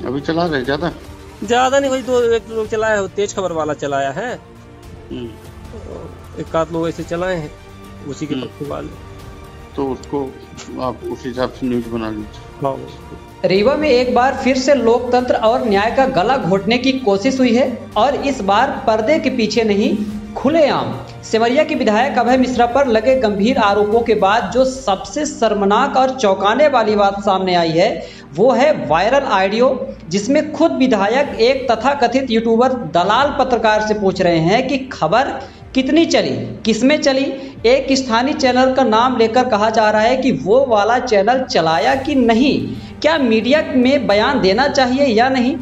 अभी चला रहे ज्यादा नहीं, वही दो एक लोग चलाया है, तेज खबर वाला चलाया है। एक आध लोग ऐसे चलाए हैं उसी के पक्ष वाले, तो उसको आप उस हिसाब से न्यूज बना लीजिए। रीवा में एक बार फिर से लोकतंत्र और न्याय का गला घोटने की कोशिश हुई है, और इस बार पर्दे के पीछे नहीं, खुलेआम। सिमरिया के विधायक अभय मिश्रा पर लगे गंभीर आरोपों के बाद जो सबसे शर्मनाक और चौंकाने वाली बात सामने आई है वो है वायरल ऑडियो, जिसमें खुद विधायक एक तथाकथित यूट्यूबर दलाल पत्रकार से पूछ रहे हैं कि खबर कितनी चली, किसमें चली। एक स्थानीय चैनल का नाम लेकर कहा जा रहा है कि वो वाला चैनल चलाया कि नहीं, क्या मीडिया में बयान देना चाहिए या नहीं।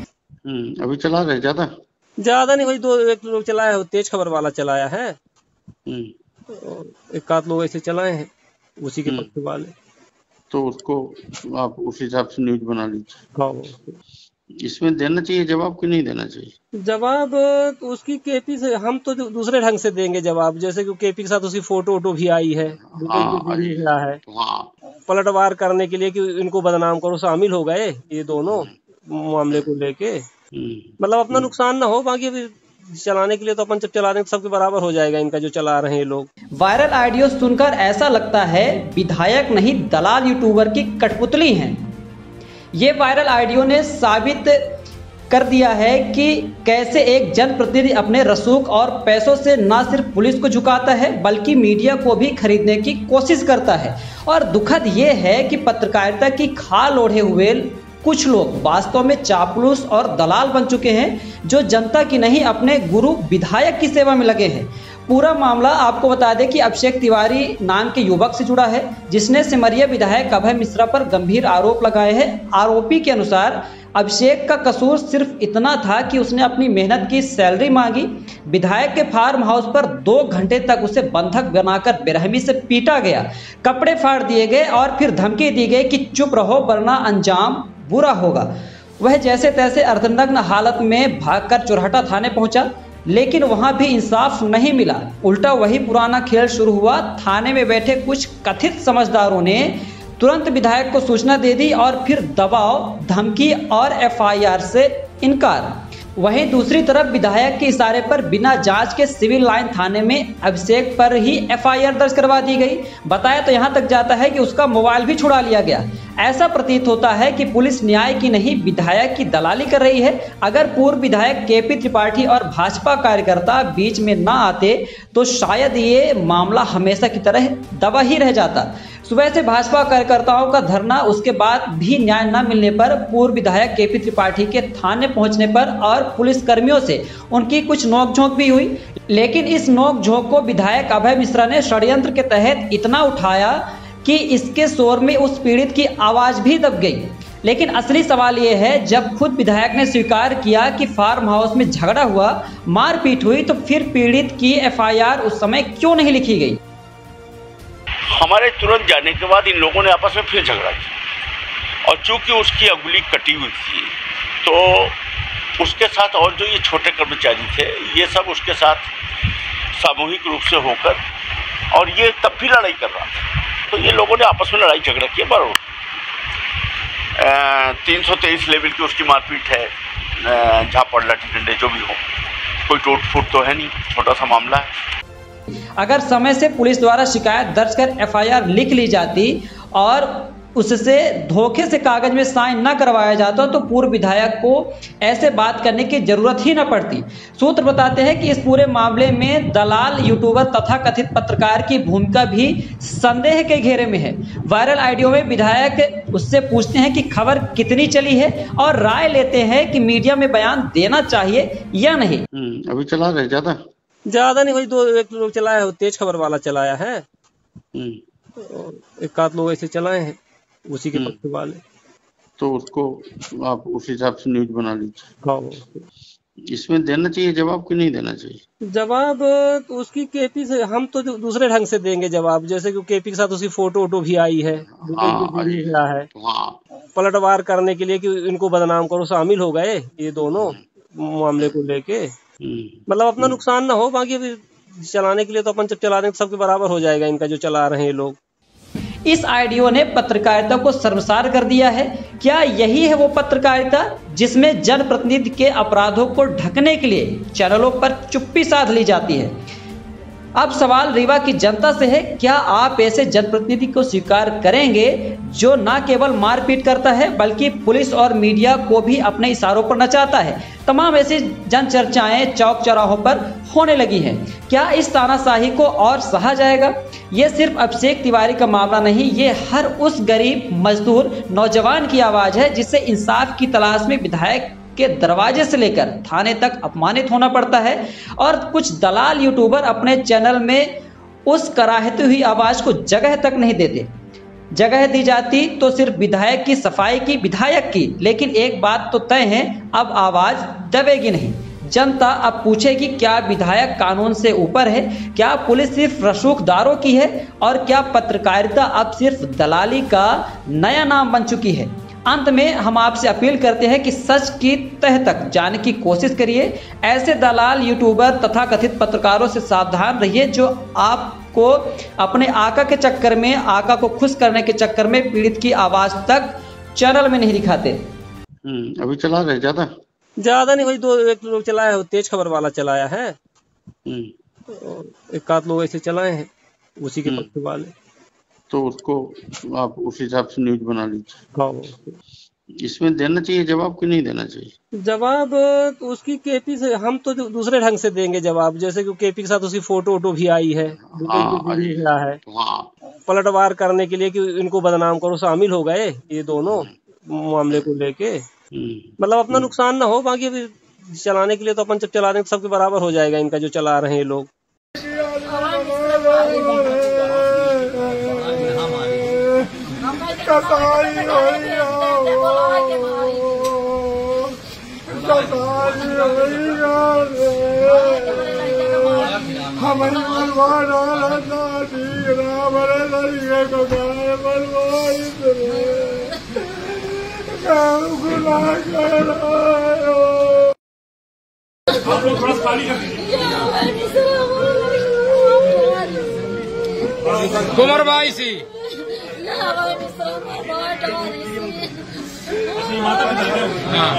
अभी चला रहे ज्यादा नहीं, वही दो एक लोग चलाया है, तेज खबर वाला चलाया है। एक आध लोग ऐसे चलाए हैं उसी के पक्ष वाले, तो उसको आप उस हिसाब से न्यूज बना लीजिए। इसमें देना चाहिए जवाब कि नहीं देना चाहिए? जवाब तो उसकी केपी से हम तो दूसरे ढंग से देंगे जवाब, जैसे कि केपी के साथ उसकी फोटो वोटो भी आई है, है पलटवार करने के लिए कि इनको बदनाम करो, शामिल हो गए ये दोनों मामले को लेके। मतलब अपना नुकसान ना हो, बाकी अभी चलाने के लिए तो अपन जब चला दें तो सबके बराबर हो जाएगा इनका जो चला रहे हैं लोग। वायरल ऑडियो सुनकर ऐसा लगता है विधायक नहीं दलाल यूट्यूबर की कठपुतली हैं। ये वायरल ऑडियो ने साबित कर दिया है कि कैसे एक जनप्रतिनिधि अपने रसूख और पैसों से न सिर्फ पुलिस को झुकाता है बल्कि मीडिया को भी खरीदने की कोशिश करता है। और दुखद ये है कि पत्रकारिता की खाल ओढ़े हुए कुछ लोग वास्तव में चापलूस और दलाल बन चुके हैं, जो जनता की नहीं अपने गुरु विधायक की सेवा में लगे हैं। पूरा मामला आपको बता दें कि अभिषेक तिवारी नाम के युवक से जुड़ा है, जिसने सिमरिया विधायक अभय मिश्रा पर गंभीर आरोप लगाए हैं। आरोपी के अनुसार अभिषेक का कसूर सिर्फ इतना था कि उसने अपनी मेहनत की सैलरी मांगी। विधायक के फार्म हाउस पर 2 घंटे तक उसे बंधक बनाकर बेरहमी से पीटा गया, कपड़े फाड़ दिए गए और फिर धमकी दी गई कि चुप रहो वरना अंजाम बुरा होगा। वह जैसे तैसे अर्धनग्न हालत में भागकर चुरहटा थाने पहुंचा, लेकिन वहां भी इंसाफ नहीं मिला। उल्टा वही पुराना खेल शुरू हुआ। थाने में बैठे कुछ कथित समझदारों ने तुरंत विधायक को सूचना दे दी और फिर दबाव, धमकी और एफआईआर से इनकार। वहीं दूसरी तरफ विधायक के इशारे पर बिना जांच के सिविल लाइन थाने में अभिषेक पर ही एफआईआर दर्ज करवा दी गई। बताया तो यहां तक जाता है कि उसका मोबाइल भी छुड़ा लिया गया। ऐसा प्रतीत होता है कि पुलिस न्याय की नहीं विधायक की दलाली कर रही है। अगर पूर्व विधायक केपी त्रिपाठी और भाजपा कार्यकर्ता बीच में ना आते तो शायद ये मामला हमेशा की तरह दबा ही रह जाता। सुबह से भाजपा कार्यकर्ताओं का धरना, उसके बाद भी न्याय न मिलने पर पूर्व विधायक केपी त्रिपाठी के थाने पहुंचने पर और पुलिस कर्मियों से उनकी कुछ नोकझोंक भी हुई। लेकिन इस नोकझोंक को विधायक अभय मिश्रा ने षड्यंत्र के तहत इतना उठाया कि इसके शोर में उस पीड़ित की आवाज भी दब गई। लेकिन असली सवाल यह है, जब खुद विधायक ने स्वीकार किया कि फार्म हाउस में झगड़ा हुआ, मारपीट हुई, तो फिर पीड़ित की एफआईआर उस समय क्यों नहीं लिखी गई? हमारे तुरंत जाने के बाद इन लोगों ने आपस में फिर झगड़ा किया, और चूंकि उसकी अंगुली कटी हुई थी तो उसके साथ और जो ये छोटे कर्मचारी थे ये सब उसके साथ सामूहिक रूप से होकर, और ये तब भी लड़ाई कर रहा था, तो ये लोगों ने आपस में लड़ाई झगड़ा किया। बराबर 323 लेवल की उसकी मारपीट है, झापड़ लाठी डंडे जो भी हो, कोई टूट फूट तो है नहीं, छोटा सा मामला है। अगर समय से पुलिस द्वारा शिकायत दर्ज कर एफआईआर लिख ली जाती और उससे धोखे से कागज में साइन न करवाया जाता तो पूर्व विधायक को ऐसे बात करने की जरूरत ही न पड़ती। सूत्र बताते हैं कि इस पूरे मामले में दलाल यूट्यूबर तथा कथित पत्रकार की भूमिका भी संदेह के घेरे में है। वायरल ऑडियो में विधायक उससे पूछते हैं कि खबर कितनी चली है और राय लेते हैं कि मीडिया में बयान देना चाहिए या नहीं। अभी चला रहे ज्यादा नहीं, वही दो एक लोग चलाया है, तेज खबर वाला चलाया है। एक आध लोग ऐसे चलाए हैं उसी के पक्ष वाले, तो उसको आप उस हिसाब से न्यूज बना लीजिए। इसमें देना चाहिए जवाब कि नहीं देना चाहिए? जवाब तो उसकी केपी से हम तो दूसरे ढंग से देंगे जवाब, जैसे कि केपी के साथ उसकी फोटो वोटो भी आई है, है पलटवार करने के लिए कि इनको बदनाम करो, शामिल हो गए ये दोनों मामले को लेके। मतलब अपना नुकसान ना हो, बाकी अभी चलाने के लिए तो अपन जब चला दें तो सबके बराबर हो जाएगा इनका जो चला रहे हैं लोग। इस आईडियो ने पत्रकारिता को शर्मसार कर दिया है। क्या यही है वो पत्रकारिता जिसमें जनप्रतिनिधि के अपराधों को ढकने के लिए चैनलों पर चुप्पी साध ली जाती है? अब सवाल रीवा की जनता से है, क्या आप ऐसे जनप्रतिनिधि को स्वीकार करेंगे जो न केवल मारपीट करता है बल्कि पुलिस और मीडिया को भी अपने इशारों पर नचाता है? तमाम ऐसी जन चर्चाएं चौक चौराहों पर होने लगी हैं। क्या इस तानाशाही को और सहा जाएगा? ये सिर्फ अभिषेक तिवारी का मामला नहीं, ये हर उस गरीब मजदूर नौजवान की आवाज है जिसे इंसाफ की तलाश में विधायक के दरवाजे से लेकर थाने तक अपमानित होना पड़ता है और कुछ दलाल यूट्यूबर अपने चैनल में उस कराहती हुई आवाज को जगह तक नहीं देते। जगह दी जाती तो सिर्फ विधायक की सफाई की, विधायक की, लेकिन एक बात तो तय है, अब आवाज दबेगी नहीं। जनता अब पूछेगी, क्या विधायक कानून से ऊपर है? क्या पुलिस सिर्फ रसूखदारों की है? और क्या पत्रकारिता अब सिर्फ दलाली का नया नाम बन चुकी है? अंत में हम आपसे अपील करते हैं कि सच की तह तक जाने की कोशिश करिए। ऐसे दलाल यूट्यूबर तथा कथित पत्रकारों से सावधान रहिए जो आपको अपने आका के चक्कर में, आका को खुश करने के चक्कर में पीड़ित की आवाज तक चैनल में नहीं दिखाते। अभी चला रहे ज्यादा नहीं भाई, एक लोग चलाया है, तेज खबर वाला चलाया है, एक आध लोग ऐसे चलाए हैं उसी के पक्ष वाले, तो उसको आप उस हिसाब से न्यूज बना लीजिए। हाँ, इसमें देना चाहिए जवाब कि नहीं देना चाहिए? जवाब तो उसकी केपी से हम तो दूसरे ढंग से देंगे जवाब, जैसे कि केपी के साथ उसकी फोटो भी आई है, है पलटवार करने के लिए कि इनको बदनाम करो, शामिल हो गए ये दोनों मामले को लेके, मतलब अपना नुकसान ना हो। बाकी अभी चलाने के लिए तो अपन जब चला दें तो सबके बराबर हो जाएगा, इनका जो चला रहे हैं लोग। कुमार भाई सी हाँ।